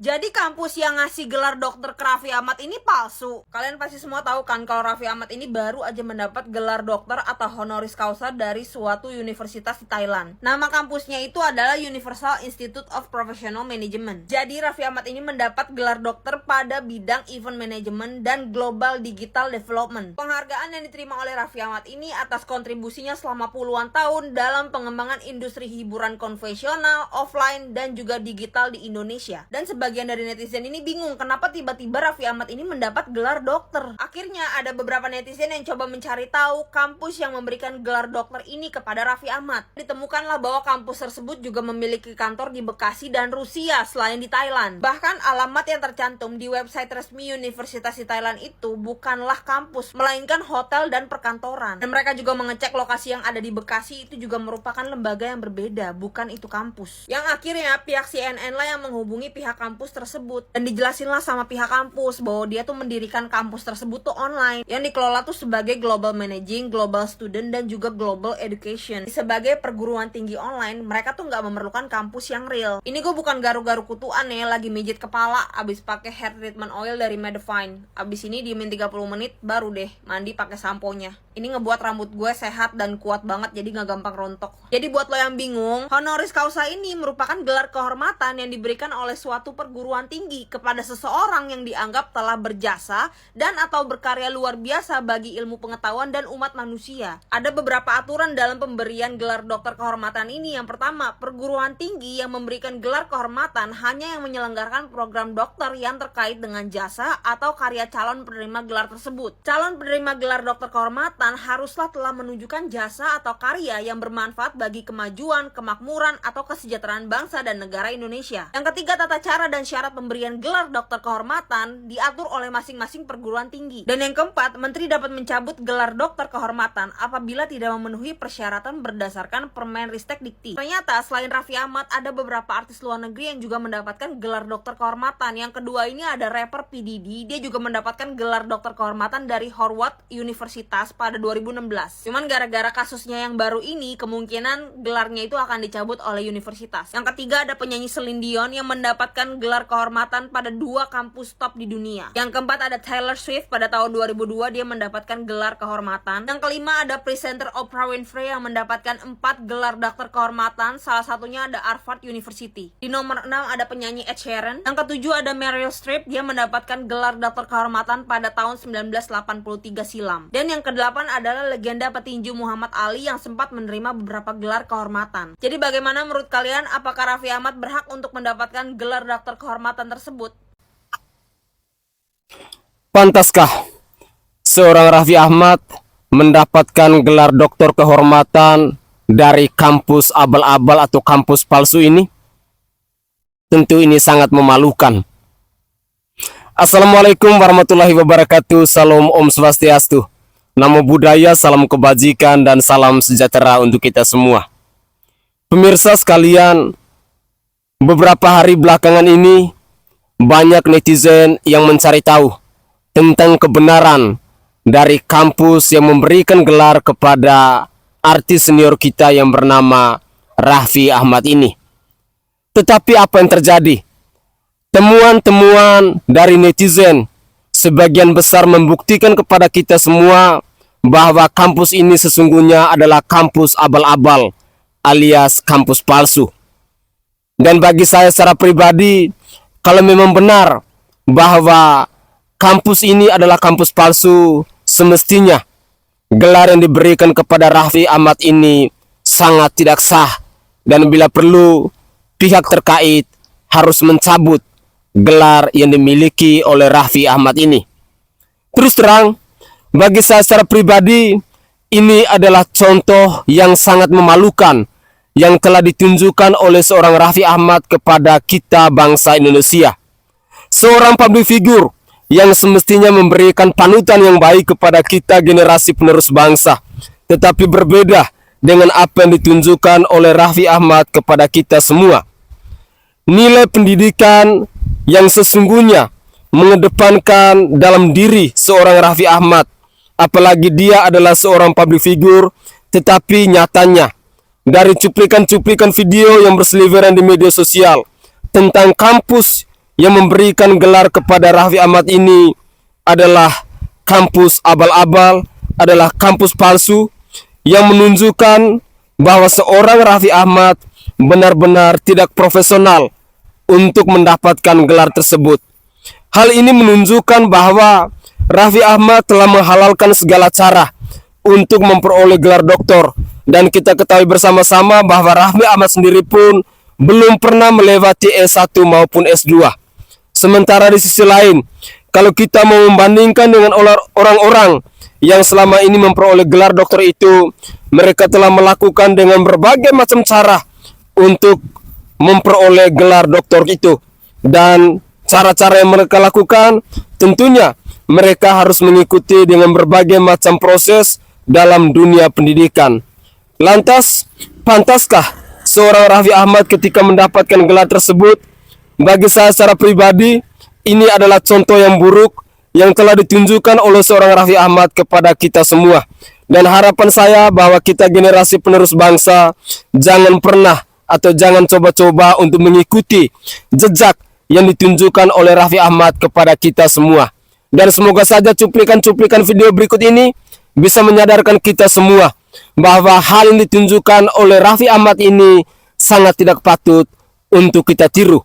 Jadi kampus yang ngasih gelar dokter ke Raffi Ahmad ini palsu. Kalian pasti semua tahu kan kalau Raffi Ahmad ini baru aja mendapat gelar dokter atau honoris causa dari suatu universitas di Thailand. Nama kampusnya itu adalah Universal Institute of Professional Management. Jadi Raffi Ahmad ini mendapat gelar dokter pada bidang event management dan global digital development. Penghargaan yang diterima oleh Raffi Ahmad ini atas kontribusinya selama puluhan tahun dalam pengembangan industri hiburan konvensional, offline, dan juga digital di Indonesia. Dan sebagian dari netizen ini bingung kenapa tiba-tiba Raffi Ahmad ini mendapat gelar dokter. Akhirnya ada beberapa netizen yang coba mencari tahu kampus yang memberikan gelar dokter ini kepada Raffi Ahmad. Ditemukanlah bahwa kampus tersebut juga memiliki kantor di Bekasi dan Rusia selain di Thailand. Bahkan alamat yang tercantum di website resmi Universitas di Thailand itu bukanlah kampus, melainkan hotel dan perkantoran. Dan mereka juga mengecek lokasi yang ada di Bekasi itu juga merupakan lembaga yang berbeda, bukan itu kampus. Yang akhirnya pihak CNN lah yang menghubungi pihak kampus tersebut dan dijelasinlah sama pihak kampus bahwa dia tuh mendirikan kampus tersebut tuh online yang dikelola tuh sebagai Global Managing, Global Student, dan juga Global Education. Sebagai perguruan tinggi online, mereka tuh nggak memerlukan kampus yang real. Ini gue bukan garu-garu kutuan ya, lagi mijit kepala abis pakai hair treatment oil dari Medifine. Abis ini diemin 30 menit baru deh mandi pakai samponya. Ini ngebuat rambut gue sehat dan kuat banget jadi nggak gampang rontok. Jadi buat lo yang bingung, honoris causa ini merupakan gelar kehormatan yang diberikan oleh suatu perguruan tinggi kepada seseorang yang dianggap telah berjasa dan atau berkarya luar biasa bagi ilmu pengetahuan dan umat manusia. Ada beberapa aturan dalam pemberian gelar dokter kehormatan ini. Yang pertama, perguruan tinggi yang memberikan gelar kehormatan hanya yang menyelenggarakan program dokter yang terkait dengan jasa atau karya calon penerima gelar tersebut. Calon penerima gelar dokter kehormatan haruslah telah menunjukkan jasa atau karya yang bermanfaat bagi kemajuan, kemakmuran, atau kesejahteraan bangsa dan negara Indonesia. Yang ketiga, tata cara dan syarat pemberian gelar dokter kehormatan diatur oleh masing-masing perguruan tinggi. Dan yang keempat, menteri dapat mencabut gelar dokter kehormatan apabila tidak memenuhi persyaratan berdasarkan Permenristek Dikti. Ternyata selain Raffi Ahmad, ada beberapa artis luar negeri yang juga mendapatkan gelar dokter kehormatan. Yang kedua ini ada rapper P. Diddy, dia juga mendapatkan gelar dokter kehormatan dari Howard Universitas pada 2016. Cuman gara-gara kasusnya yang baru ini, kemungkinan gelarnya itu akan dicabut oleh universitas. Yang ketiga ada penyanyi Celine Dion yang mendapatkan gelar kehormatan pada 2 kampus top di dunia. Yang keempat ada Taylor Swift pada tahun 2002, dia mendapatkan gelar kehormatan. Yang kelima ada presenter Oprah Winfrey yang mendapatkan 4 gelar dokter kehormatan, salah satunya ada Harvard University. Di nomor 6 ada penyanyi Ed Sheeran. Yang ketujuh ada Meryl Streep, dia mendapatkan gelar dokter kehormatan pada tahun 1983 silam. Dan yang kedelapan adalah legenda petinju Muhammad Ali yang sempat menerima beberapa gelar kehormatan. Jadi bagaimana menurut kalian, apakah Raffi Ahmad berhak untuk mendapatkan gelar dokter kehormatan tersebut? Pantaskah seorang Raffi Ahmad mendapatkan gelar doktor kehormatan dari kampus abal-abal atau kampus palsu ini? Tentu ini sangat memalukan. Assalamualaikum warahmatullahi wabarakatuh. Salam Om Swastiastu. Namo Buddhaya, salam kebajikan, dan salam sejahtera untuk kita semua. Pemirsa sekalian, beberapa hari belakangan ini banyak netizen yang mencari tahu tentang kebenaran dari kampus yang memberikan gelar kepada artis senior kita yang bernama Raffi Ahmad ini. Tetapi apa yang terjadi? Temuan-temuan dari netizen sebagian besar membuktikan kepada kita semua bahwa kampus ini sesungguhnya adalah kampus abal-abal alias kampus palsu. Dan bagi saya secara pribadi, kalau memang benar bahwa kampus ini adalah kampus palsu, semestinya gelar yang diberikan kepada Raffi Ahmad ini sangat tidak sah. Dan bila perlu, pihak terkait harus mencabut gelar yang dimiliki oleh Raffi Ahmad ini. Terus terang, bagi saya secara pribadi, ini adalah contoh yang sangat memalukan yang telah ditunjukkan oleh seorang Raffi Ahmad kepada kita bangsa Indonesia. Seorang public figure yang semestinya memberikan panutan yang baik kepada kita generasi penerus bangsa, tetapi berbeda dengan apa yang ditunjukkan oleh Raffi Ahmad kepada kita semua. Nilai pendidikan yang sesungguhnya mengedepankan dalam diri seorang Raffi Ahmad, apalagi dia adalah seorang public figure, tetapi nyatanya dari cuplikan-cuplikan video yang berseliweran di media sosial tentang kampus yang memberikan gelar kepada Raffi Ahmad ini adalah kampus abal-abal, adalah kampus palsu yang menunjukkan bahwa seorang Raffi Ahmad benar-benar tidak profesional untuk mendapatkan gelar tersebut. Hal ini menunjukkan bahwa Raffi Ahmad telah menghalalkan segala cara untuk memperoleh gelar doktor, dan kita ketahui bersama-sama bahwa Raffi Ahmad sendiri pun belum pernah melewati S1 maupun S2. Sementara di sisi lain, kalau kita mau membandingkan dengan orang-orang yang selama ini memperoleh gelar doktor itu, mereka telah melakukan dengan berbagai macam cara untuk memperoleh gelar doktor itu. Dan cara-cara yang mereka lakukan tentunya mereka harus mengikuti dengan berbagai macam proses dalam dunia pendidikan. Lantas, pantaskah seorang Raffi Ahmad ketika mendapatkan gelar tersebut? Bagi saya secara pribadi, ini adalah contoh yang buruk yang telah ditunjukkan oleh seorang Raffi Ahmad kepada kita semua. Dan harapan saya bahwa kita generasi penerus bangsa jangan pernah atau jangan coba-coba untuk mengikuti jejak yang ditunjukkan oleh Raffi Ahmad kepada kita semua. Dan semoga saja cuplikan-cuplikan video berikut ini bisa menyadarkan kita semua bahwa hal yang ditunjukkan oleh Raffi Ahmad ini sangat tidak patut untuk kita tiru,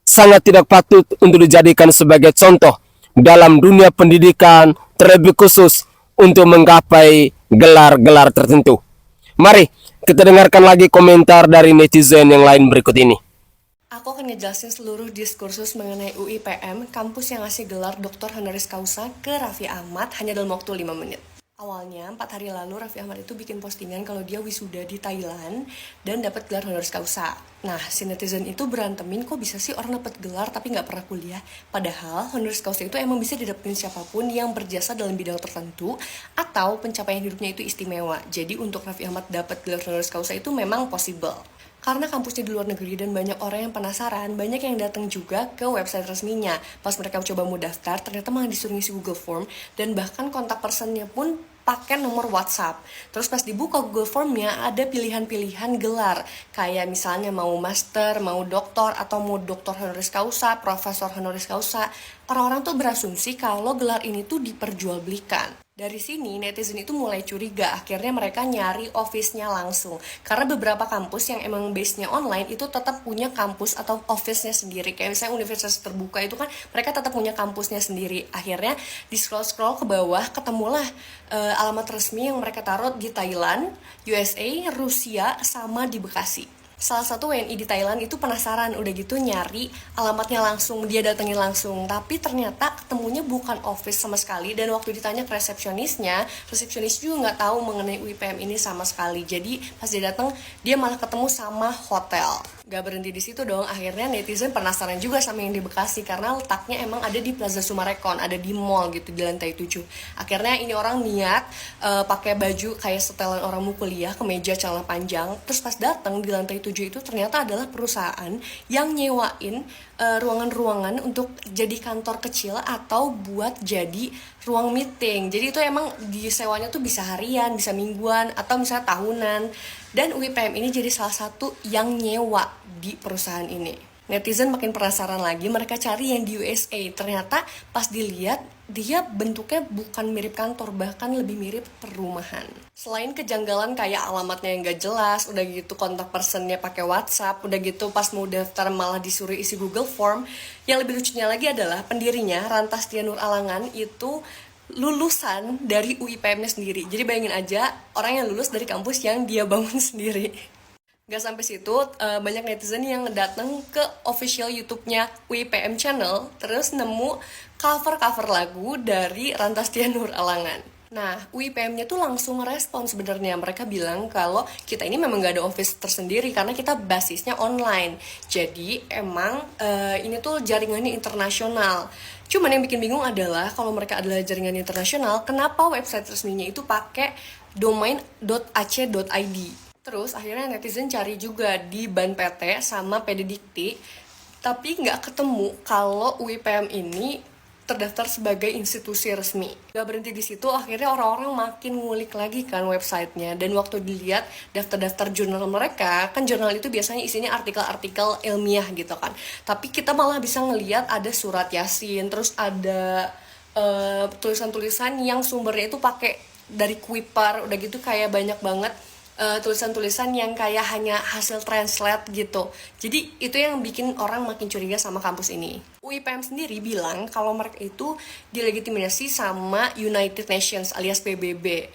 sangat tidak patut untuk dijadikan sebagai contoh dalam dunia pendidikan, terlebih khusus untuk menggapai gelar-gelar tertentu. Mari kita dengarkan lagi komentar dari netizen yang lain berikut ini. Aku akan ngejelasin seluruh diskursus mengenai UIPM, kampus yang ngasih gelar Dr. Honoris Causa ke Raffi Ahmad hanya dalam waktu 5 menit. Awalnya, 4 hari lalu Raffi Ahmad itu bikin postingan kalau dia wisuda di Thailand dan dapat gelar honoris causa. Nah, si netizen itu berantemin, kok bisa sih orang dapat gelar tapi nggak pernah kuliah? Padahal honoris causa itu emang bisa didapetin siapapun yang berjasa dalam bidang tertentu atau pencapaian hidupnya itu istimewa. Jadi untuk Raffi Ahmad dapat gelar honoris causa itu memang possible. Karena kampusnya di luar negeri dan banyak orang yang penasaran, banyak yang datang juga ke website resminya. Pas mereka coba mau daftar, ternyata malah disuruh ngisi Google Form, dan bahkan kontak personnya pun pakai nomor WhatsApp. Terus pas dibuka Google Formnya, ada pilihan-pilihan gelar. Kayak misalnya mau master, mau doktor, atau mau doktor honoris causa, profesor honoris causa. Orang-orang tuh berasumsi kalau gelar ini tuh diperjualbelikan. Dari sini netizen itu mulai curiga, akhirnya mereka nyari office-nya langsung. Karena beberapa kampus yang emang base-nya online itu tetap punya kampus atau office-nya sendiri. Kayak misalnya universitas terbuka itu kan mereka tetap punya kampusnya sendiri. Akhirnya di scroll-scroll ke bawah ketemulah alamat resmi yang mereka taruh di Thailand, USA, Rusia, sama di Bekasi. Salah satu WNI di Thailand itu penasaran, udah gitu nyari alamatnya langsung, dia datengin langsung. Tapi ternyata ketemunya bukan office sama sekali, dan waktu ditanya ke resepsionisnya, resepsionis juga nggak tahu mengenai UIPM ini sama sekali. Jadi pas dia datang, dia malah ketemu sama hotel. Gak berhenti di situ dong, akhirnya netizen penasaran juga sama yang di Bekasi karena letaknya emang ada di Plaza Sumarekon, ada di mall gitu di lantai 7. Akhirnya ini orang niat pakai baju kayak setelan orang mau kuliah, kemeja celana panjang. Terus pas datang di lantai 7 itu ternyata adalah perusahaan yang nyewain ruangan-ruangan untuk jadi kantor kecil atau buat jadi ruang meeting. Jadi itu emang disewanya tuh bisa harian, bisa mingguan, atau misalnya tahunan. Dan UIPM ini jadi salah satu yang nyewa di perusahaan ini. Netizen makin penasaran lagi, mereka cari yang di USA. Ternyata pas dilihat, dia bentuknya bukan mirip kantor, bahkan lebih mirip perumahan. Selain kejanggalan kayak alamatnya yang gak jelas, udah gitu kontak personnya pakai WhatsApp, udah gitu pas mau daftar malah disuruh isi Google Form. Yang lebih lucunya lagi adalah pendirinya, Rantastia Nur Alangan, itu lulusan dari UIPM-nya sendiri. Jadi bayangin aja, orang yang lulus dari kampus yang dia bangun sendiri. Gak sampai situ, banyak netizen yang datang ke official YouTube-nya UIPM Channel, terus nemu cover-cover lagu dari Rantastia Nur Alangan. Nah, UIPM-nya tuh langsung respon sebenarnya. Mereka bilang kalau kita ini memang gak ada office tersendiri karena kita basisnya online. Jadi emang ini tuh jaringannya internasional. Cuman yang bikin bingung adalah kalau mereka adalah jaringan internasional, kenapa website resminya itu pakai domain.ac.id? Terus akhirnya netizen cari juga di Ban PT sama PD Dikti, tapi nggak ketemu kalau UIPM ini terdaftar sebagai institusi resmi. Gak berhenti di situ, akhirnya orang-orang makin ngulik lagi kan websitenya. Dan waktu dilihat daftar-daftar jurnal mereka, kan jurnal itu biasanya isinya artikel-artikel ilmiah gitu kan. Tapi kita malah bisa ngelihat ada surat Yasin, terus ada tulisan-tulisan yang sumbernya itu pakai dari Kuiper, udah gitu kayak banyak banget tulisan-tulisan yang kayak hanya hasil translate gitu. Jadi itu yang bikin orang makin curiga sama kampus ini. UIPM sendiri bilang kalau mereka itu dilegitimasi sama United Nations alias PBB.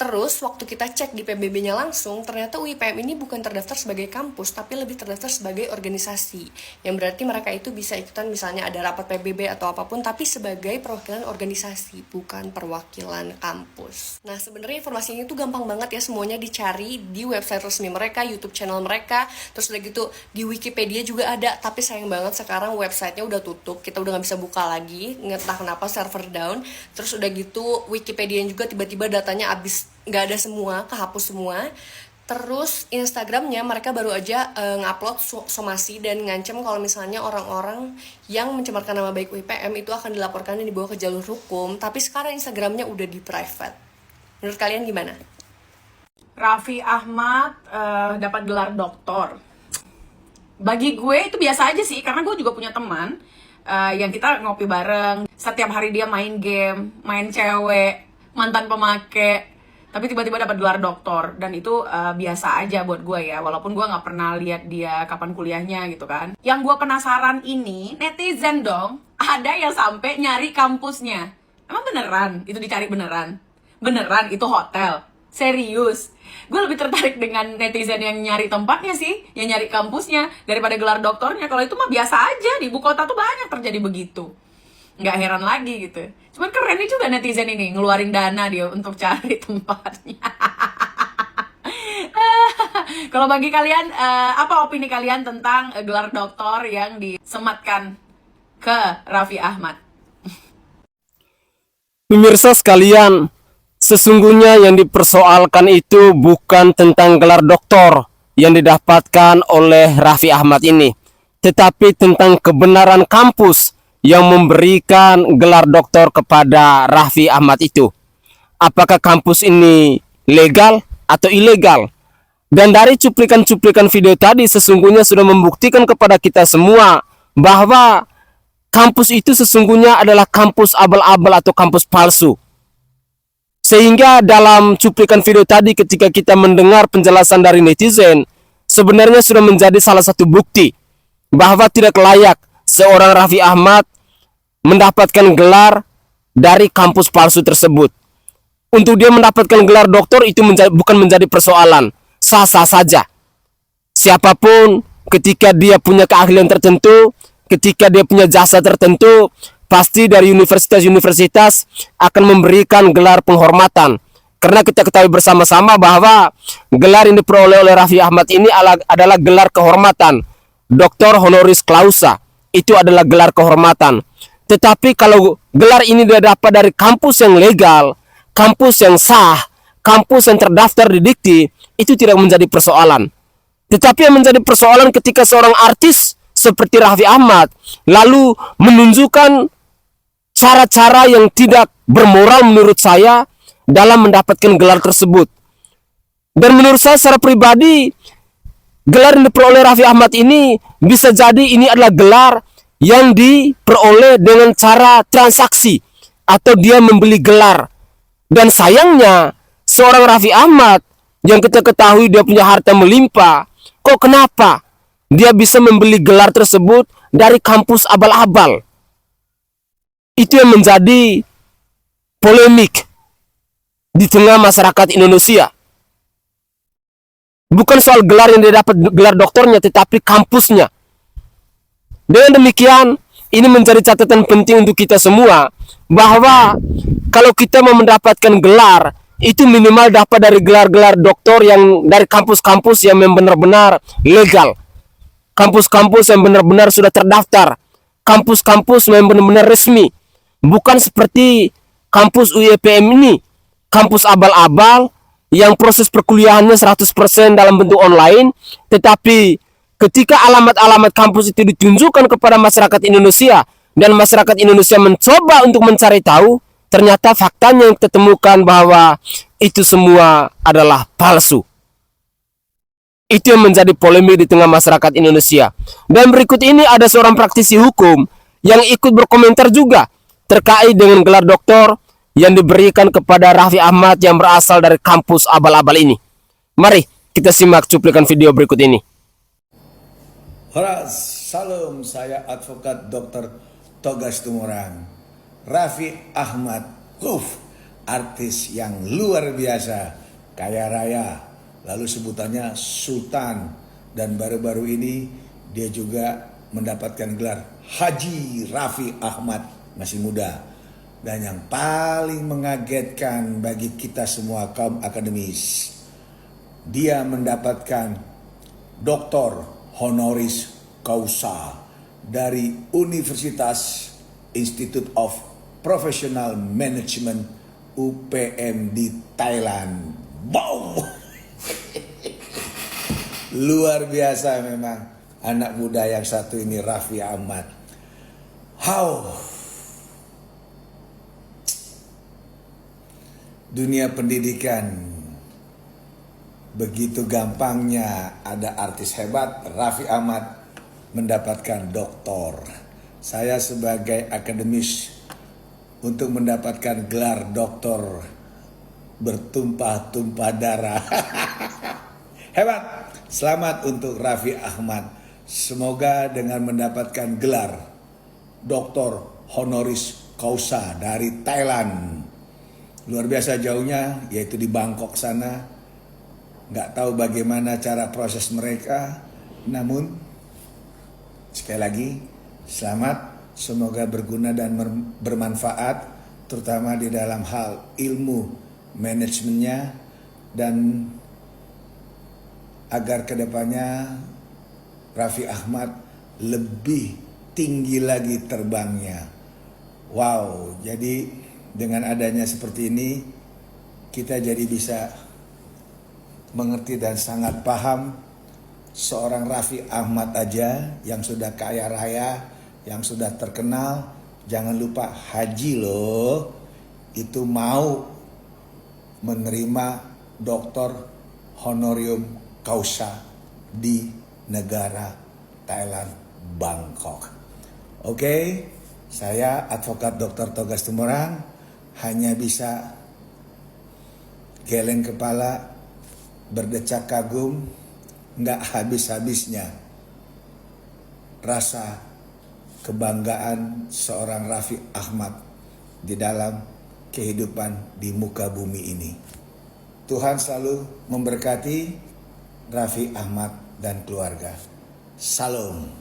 Terus waktu kita cek di PBB-nya langsung, ternyata UIPM ini bukan terdaftar sebagai kampus, tapi lebih terdaftar sebagai organisasi. Yang berarti mereka itu bisa ikutan misalnya ada rapat PBB atau apapun, tapi sebagai perwakilan organisasi, bukan perwakilan kampus. Nah sebenarnya informasinya itu gampang banget ya, semuanya dicari di website resmi mereka, YouTube channel mereka, terus udah gitu di Wikipedia juga ada, tapi sayang banget sekarang websitenya udah tutup, kita udah gak bisa buka lagi, entah kenapa server down, terus udah gitu Wikipedia juga tiba-tiba datanya abis, nggak ada semua, kehapus semua. Terus Instagramnya mereka baru aja ngupload somasi dan ngancem kalau misalnya orang-orang yang mencemarkan nama baik UIPM itu akan dilaporkan dan dibawa ke jalur hukum. Tapi sekarang Instagramnya udah di private. Menurut kalian gimana? Raffi Ahmad dapat gelar doktor. Bagi gue itu biasa aja sih, karena gue juga punya teman yang kita ngopi bareng. Setiap hari dia main game, main cewek, mantan pemake, tapi tiba-tiba dapat gelar doktor. Dan itu biasa aja buat gue ya, walaupun gue nggak pernah lihat dia kapan kuliahnya gitu kan. Yang gue penasaran ini netizen dong, ada yang sampai nyari kampusnya. Emang beneran itu dicari beneran? Beneran itu hotel? Serius? Gue lebih tertarik dengan netizen yang nyari tempatnya sih, yang nyari kampusnya, daripada gelar doktornya. Kalau itu mah biasa aja, di ibu kota tuh banyak terjadi begitu. Nggak heran lagi gitu. Cuman keren nih juga netizen ini, ngeluarin dana dia untuk cari tempatnya. Kalau bagi kalian, apa opini kalian tentang gelar doktor yang disematkan ke Raffi Ahmad? Pemirsa sekalian, sesungguhnya yang dipersoalkan itu bukan tentang gelar doktor yang didapatkan oleh Raffi Ahmad ini, tetapi tentang kebenaran kampus yang memberikan gelar doktor kepada Raffi Ahmad itu. Apakah kampus ini legal atau ilegal? Dan dari cuplikan-cuplikan video tadi sesungguhnya sudah membuktikan kepada kita semua bahwa kampus itu sesungguhnya adalah kampus abal-abal atau kampus palsu. Sehingga dalam cuplikan video tadi ketika kita mendengar penjelasan dari netizen, sebenarnya sudah menjadi salah satu bukti bahwa tidak layak seorang Raffi Ahmad mendapatkan gelar dari kampus palsu tersebut. Untuk dia mendapatkan gelar doktor itu bukan menjadi persoalan, sah-sah saja. Siapapun ketika dia punya keahlian tertentu, ketika dia punya jasa tertentu, pasti dari universitas-universitas akan memberikan gelar penghormatan. Karena kita ketahui bersama-sama bahwa gelar yang diperoleh oleh Raffi Ahmad ini adalah gelar kehormatan, Doktor Honoris Causa. Itu adalah gelar kehormatan. Tetapi kalau gelar ini dia dapat dari kampus yang legal, kampus yang sah, kampus yang terdaftar di Dikti, itu tidak menjadi persoalan. Tetapi yang menjadi persoalan ketika seorang artis seperti Raffi Ahmad lalu menunjukkan cara-cara yang tidak bermoral menurut saya dalam mendapatkan gelar tersebut. Dan menurut saya secara pribadi, gelar yang diperoleh Raffi Ahmad ini bisa jadi ini adalah gelar yang diperoleh dengan cara transaksi atau dia membeli gelar. Dan sayangnya seorang Raffi Ahmad yang kita ketahui dia punya harta melimpah, kok kenapa dia bisa membeli gelar tersebut dari kampus abal-abal? Itu yang menjadi polemik di tengah masyarakat Indonesia. Bukan soal gelar yang dia dapat, gelar doktornya, tetapi kampusnya. Dengan demikian, ini menjadi catatan penting untuk kita semua, bahwa kalau kita mau mendapatkan gelar, itu minimal dapat dari gelar-gelar doktor yang dari kampus-kampus yang benar-benar legal. Kampus-kampus yang benar-benar sudah terdaftar. Kampus-kampus yang benar-benar resmi. Bukan seperti kampus UIPM ini, kampus abal-abal yang proses perkuliahannya 100% dalam bentuk online, tetapi ketika alamat-alamat kampus itu ditunjukkan kepada masyarakat Indonesia dan masyarakat Indonesia mencoba untuk mencari tahu, ternyata faktanya yang ditemukan bahwa itu semua adalah palsu. Itu yang menjadi polemik di tengah masyarakat Indonesia. Dan berikut ini ada seorang praktisi hukum yang ikut berkomentar juga terkait dengan gelar doktor yang diberikan kepada Raffi Ahmad yang berasal dari kampus abal-abal ini. Mari kita simak cuplikan video berikut ini. Halo, salam, saya advokat Dr. Togas Tumorang. Raffi Ahmad, artis yang luar biasa, kaya raya, lalu sebutannya Sultan, dan baru-baru ini dia juga mendapatkan gelar Haji Raffi Ahmad, masih muda. Dan yang paling mengagetkan bagi kita semua kaum akademis, dia mendapatkan doktor honoris causa dari Universitas Institute of Professional Management UPM di Thailand. Wow! Luar biasa memang anak muda yang satu ini, Raffi Ahmad. Dunia pendidikan, begitu gampangnya ada artis hebat, Raffi Ahmad mendapatkan doktor. Saya sebagai akademis untuk mendapatkan gelar doktor bertumpah-tumpah darah. Hebat. Selamat untuk Raffi Ahmad. Semoga dengan mendapatkan gelar doktor honoris causa dari Thailand, luar biasa jauhnya, yaitu di Bangkok sana. Nggak tahu bagaimana cara proses mereka, namun sekali lagi selamat, semoga berguna dan bermanfaat, terutama di dalam hal ilmu manajemennya, dan agar kedepannya Raffi Ahmad lebih tinggi lagi terbangnya. Wow, jadi dengan adanya seperti ini, kita jadi bisa mengerti dan sangat paham seorang Raffi Ahmad aja yang sudah kaya raya, yang sudah terkenal, jangan lupa haji loh, itu mau menerima doktor honorium causa di negara Thailand, Bangkok. Oke, saya advokat Dr. Togas Tumorang hanya bisa geleng kepala, berdecak kagum, nggak habis-habisnya rasa kebanggaan seorang Raffi Ahmad di dalam kehidupan di muka bumi ini. Tuhan selalu memberkati Raffi Ahmad dan keluarga. Salam.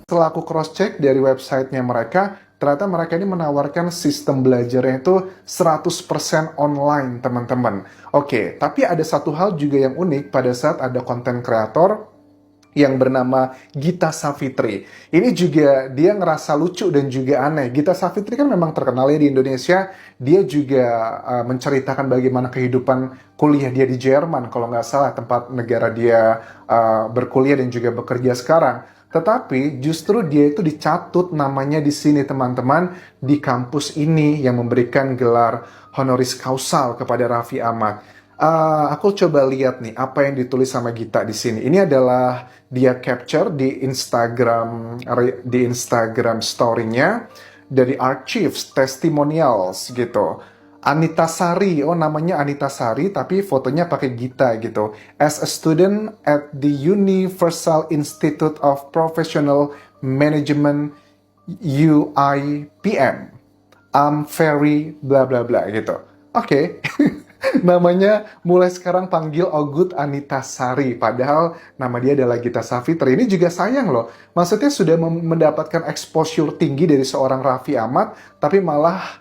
Setelah aku cross-check dari websitenya mereka, ternyata mereka ini menawarkan sistem belajarnya itu 100% online, teman-teman. Oke, tapi ada satu hal juga yang unik pada saat ada konten kreator yang bernama Gita Savitri. Ini juga dia ngerasa lucu dan juga aneh. Gita Savitri kan memang terkenal ya di Indonesia. Dia juga menceritakan bagaimana kehidupan kuliah dia di Jerman, kalau nggak salah tempat negara dia berkuliah dan juga bekerja sekarang. Tetapi justru dia itu dicatut namanya di sini, teman-teman, di kampus ini yang memberikan gelar honoris causa kepada Raffi Ahmad. Aku coba lihat nih apa yang ditulis sama Gita di sini. Ini adalah dia capture di Instagram story-nya dari archives testimonials gitu. Anita Sari, oh namanya Anita Sari tapi fotonya pakai Gita gitu. As a student at the Universal Institute of Professional Management UIPM, I'm very bla bla bla gitu. Oke. Namanya mulai sekarang panggil Ogut Anita Sari, padahal nama dia adalah Gita Savitri. Ini juga sayang loh, maksudnya sudah mendapatkan exposure tinggi dari seorang Raffi Ahmad, tapi malah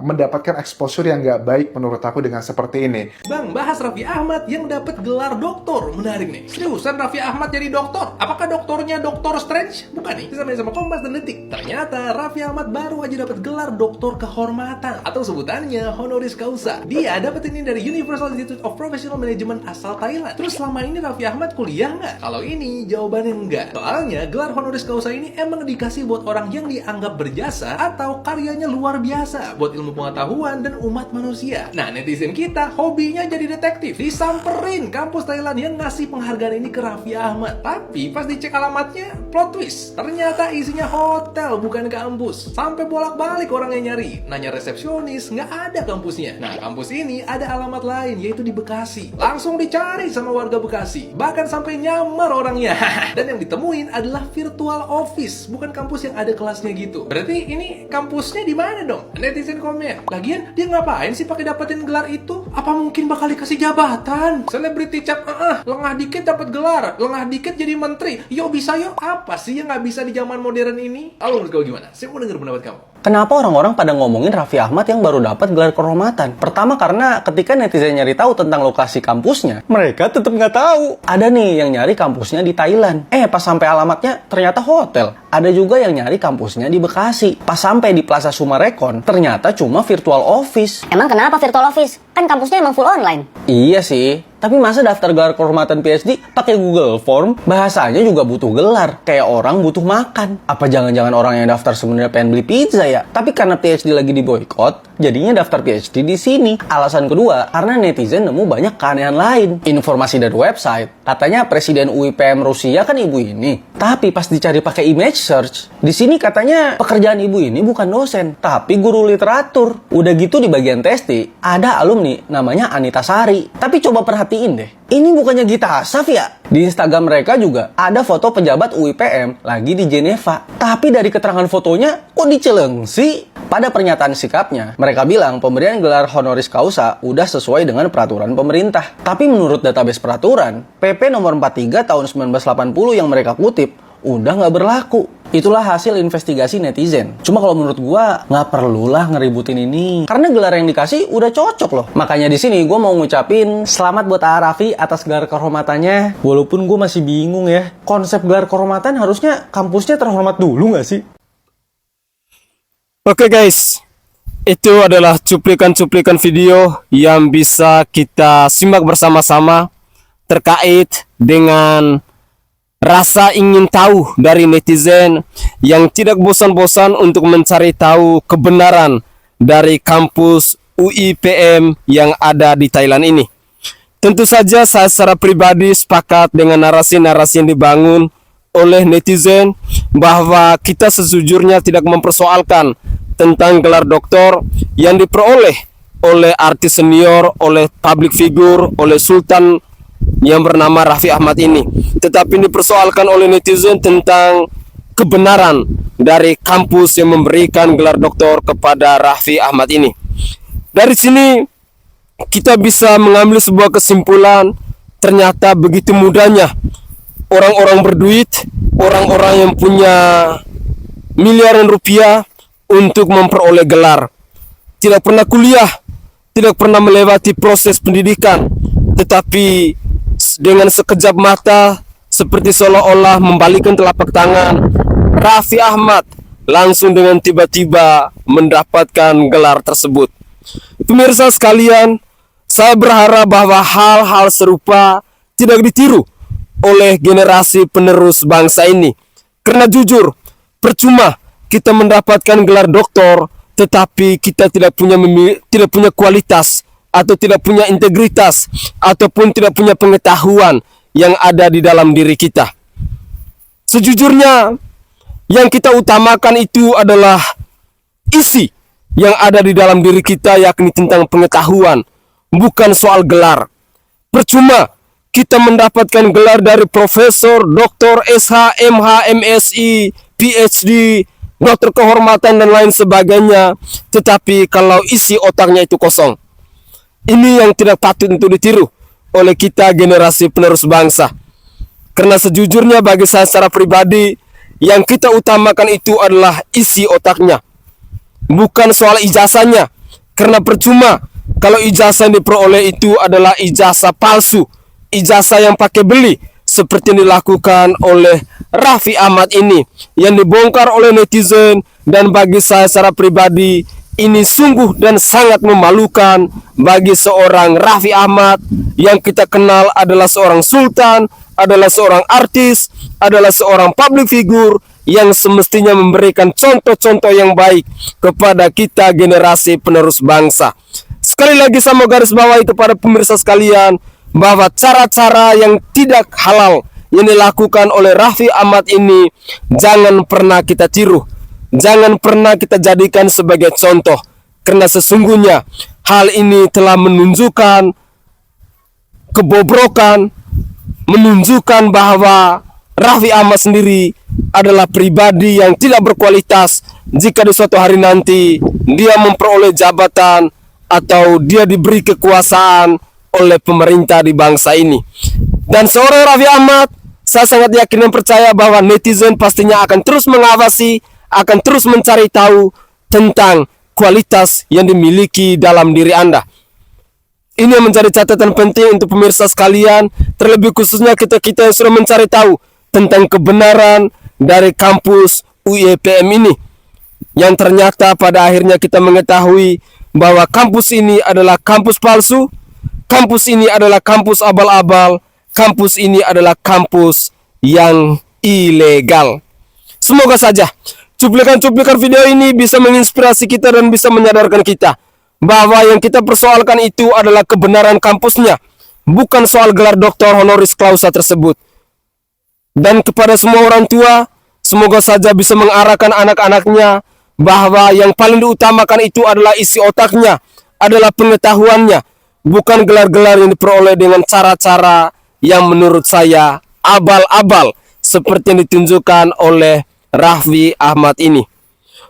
mendapatkan exposure yang nggak baik menurut aku dengan seperti ini. Bang, bahas Raffi Ahmad yang dapat gelar doktor. Menarik nih. Seriusan Raffi Ahmad jadi doktor? Apakah doktornya Doktor Strange? Bukan nih. Sama Kompas dan Detik. Ternyata Raffi Ahmad baru aja dapat gelar doktor kehormatan atau sebutannya honoris causa. Dia dapat ini dari Universal Institute of Professional Management asal Thailand. Terus selama ini Raffi Ahmad kuliah nggak? Kalau ini jawabannya enggak. Soalnya gelar honoris causa ini emang dikasih buat orang yang dianggap berjasa atau karyanya luar biasa buat ilmu pengetahuan dan umat manusia. Nah, netizen kita hobinya jadi detektif. Disamperin kampus Thailand yang ngasih penghargaan ini ke Raffi Ahmad. Tapi pas dicek alamatnya, plot twist. Ternyata isinya hotel, bukan kampus. Sampai bolak-balik orang yang nyari. Nanya resepsionis, nggak ada kampusnya. Nah, kampus ini ada alamat lain, yaitu di Bekasi. Langsung dicari sama warga Bekasi. Bahkan sampai nyamar orangnya. Dan yang ditemuin adalah virtual office, bukan kampus yang ada kelasnya gitu. Berarti ini kampusnya di mana dong? Netizen komen. Lagian dia ngapain sih pakai dapetin gelar itu? Apa mungkin bakal dikasih jabatan? Selebriti cap, lengah dikit dapat gelar, lengah dikit jadi menteri. Yuk bisa yuk. Apa sih yang nggak bisa di zaman modern ini? Halo, menurut kau gimana? Saya mau denger pendapat kamu. Kenapa orang-orang pada ngomongin Raffi Ahmad yang baru dapat gelar kehormatan? Pertama karena ketika netizen nyari tahu tentang lokasi kampusnya, mereka tetap nggak tahu. Ada nih yang nyari kampusnya di Thailand. Pas sampai alamatnya ternyata hotel. Ada juga yang nyari kampusnya di Bekasi. Pas sampai di Plaza Sumarekon, ternyata cuma virtual office. Emang kenapa virtual office? Kan kampusnya emang full online. Iya sih, tapi masa daftar gelar kehormatan PhD pakai Google Form? Bahasanya juga butuh gelar, kayak orang butuh makan. Apa jangan-jangan orang yang daftar sebenarnya pengen beli pizza ya? Tapi karena PhD lagi diboykot, jadinya daftar PhD di sini. Alasan kedua, karena netizen nemu banyak keanehan lain. Informasi dari website, katanya Presiden UIPM Rusia kan ibu ini. Tapi pas dicari pakai image search, di sini katanya pekerjaan ibu ini bukan dosen, tapi guru literatur. Udah gitu di bagian testi, ada alumni namanya Anita Sari. Tapi coba perhatiin deh, ini bukannya Gita Asaf ya? Di Instagram mereka juga ada foto pejabat UIPM lagi di Geneva. Tapi dari keterangan fotonya, kok dicelengsi? Pada pernyataan sikapnya, mereka bilang pemberian gelar honoris causa udah sesuai dengan peraturan pemerintah. Tapi menurut database peraturan, PP nomor 43 tahun 1980 yang mereka kutip, udah nggak berlaku. Itulah hasil investigasi netizen. Cuma kalau menurut gua, nggak perlulah ngeributin ini. Karena gelar yang dikasih udah cocok loh. Makanya di sini gua mau ngucapin selamat buat Raffi atas gelar kehormatannya. Walaupun gua masih bingung ya, konsep gelar kehormatan harusnya kampusnya terhormat dulu nggak sih? Oke guys, itu adalah cuplikan-cuplikan video yang bisa kita simak bersama-sama terkait dengan rasa ingin tahu dari netizen yang tidak bosan-bosan untuk mencari tahu kebenaran dari kampus UIPM yang ada di Thailand ini. Tentu saja saya secara pribadi sepakat dengan narasi-narasi yang dibangun oleh netizen bahwa kita sejujurnya tidak mempersoalkan tentang gelar doktor yang diperoleh oleh artis senior, oleh public figure, oleh sultan yang bernama Raffi Ahmad ini. Tetapi dipersoalkan oleh netizen tentang kebenaran dari kampus yang memberikan gelar doktor kepada Raffi Ahmad ini. Dari sini kita bisa mengambil sebuah kesimpulan, ternyata begitu mudahnya orang-orang berduit, orang-orang yang punya miliaran rupiah untuk memperoleh gelar. Tidak pernah kuliah, tidak pernah melewati proses pendidikan, tetapi dengan sekejap mata, seperti seolah-olah membalikkan telapak tangan, Raffi Ahmad langsung dengan tiba-tiba mendapatkan gelar tersebut. Pemirsa sekalian, saya berharap bahwa hal-hal serupa tidak ditiru oleh generasi penerus bangsa ini. Karena jujur, percuma kita mendapatkan gelar doktor, tetapi kita tidak punya kualitas, atau tidak punya integritas, ataupun tidak punya pengetahuan yang ada di dalam diri kita. Sejujurnya, yang kita utamakan itu adalah isi yang ada di dalam diri kita, yakni tentang pengetahuan, bukan soal gelar. Percuma kita mendapatkan gelar dari profesor, doktor, SH, MH, MSI, PhD, dokter kehormatan dan lain sebagainya, tetapi kalau isi otaknya itu kosong. Ini yang tidak patut untuk ditiru oleh kita generasi penerus bangsa. Karena sejujurnya bagi saya secara pribadi, yang kita utamakan itu adalah isi otaknya. bukan soal ijazahnya. Karena percuma kalau ijazah yang diperoleh itu adalah ijazah palsu, ijazah yang pakai beli, seperti yang dilakukan oleh Raffi Ahmad ini, yang dibongkar oleh netizen. Dan bagi saya secara pribadi, ini sungguh dan sangat memalukan bagi seorang Raffi Ahmad yang kita kenal adalah seorang sultan, adalah seorang artis, adalah seorang public figure yang semestinya memberikan contoh-contoh yang baik kepada kita generasi penerus bangsa. Sekali lagi saya mau garis bawahi kepada pemirsa sekalian bahwa cara-cara yang tidak halal yang dilakukan oleh Raffi Ahmad ini jangan pernah kita tiru, jangan pernah kita jadikan sebagai contoh, karena sesungguhnya hal ini telah menunjukkan kebobrokan, menunjukkan bahwa Raffi Ahmad sendiri adalah pribadi yang tidak berkualitas jika di suatu hari nanti dia memperoleh jabatan atau dia diberi kekuasaan oleh pemerintah di bangsa ini. Dan seorang Raffi Ahmad, saya sangat yakin dan percaya bahwa netizen pastinya akan terus mengawasi, akan terus mencari tahu tentang kualitas yang dimiliki dalam diri Anda. Ini yang menjadi catatan penting untuk pemirsa sekalian, terlebih khususnya kita-kita yang sudah mencari tahu tentang kebenaran dari kampus UI IPM ini, yang ternyata pada akhirnya kita mengetahui bahwa kampus ini adalah kampus palsu, kampus ini adalah kampus abal-abal, kampus ini adalah kampus yang ilegal. Semoga saja cuplikan-cuplikan video ini bisa menginspirasi kita dan bisa menyadarkan kita bahwa yang kita persoalkan itu adalah kebenaran kampusnya, bukan soal gelar doktor honoris causa tersebut. Dan kepada semua orang tua, semoga saja bisa mengarahkan anak-anaknya bahwa yang paling diutamakan itu adalah isi otaknya, adalah pengetahuannya, bukan gelar-gelar yang diperoleh dengan cara-cara yang menurut saya abal-abal seperti yang ditunjukkan oleh Raffi Ahmad ini.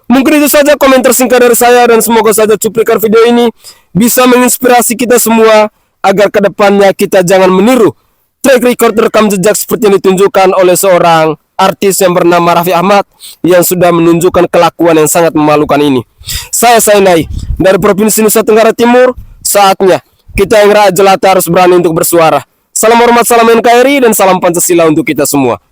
Mungkin itu saja komentar singkat dari saya, dan semoga saja cuplikan video ini bisa menginspirasi kita semua agar kedepannya kita jangan meniru track record rekam jejak seperti yang ditunjukkan oleh seorang artis yang bernama Raffi Ahmad yang sudah menunjukkan kelakuan yang sangat memalukan ini. Saya Sainai dari Provinsi Nusa Tenggara Timur. Saatnya kita yang rakyat jelata harus berani untuk bersuara. Salam hormat, salam NKRI, dan salam Pancasila untuk kita semua.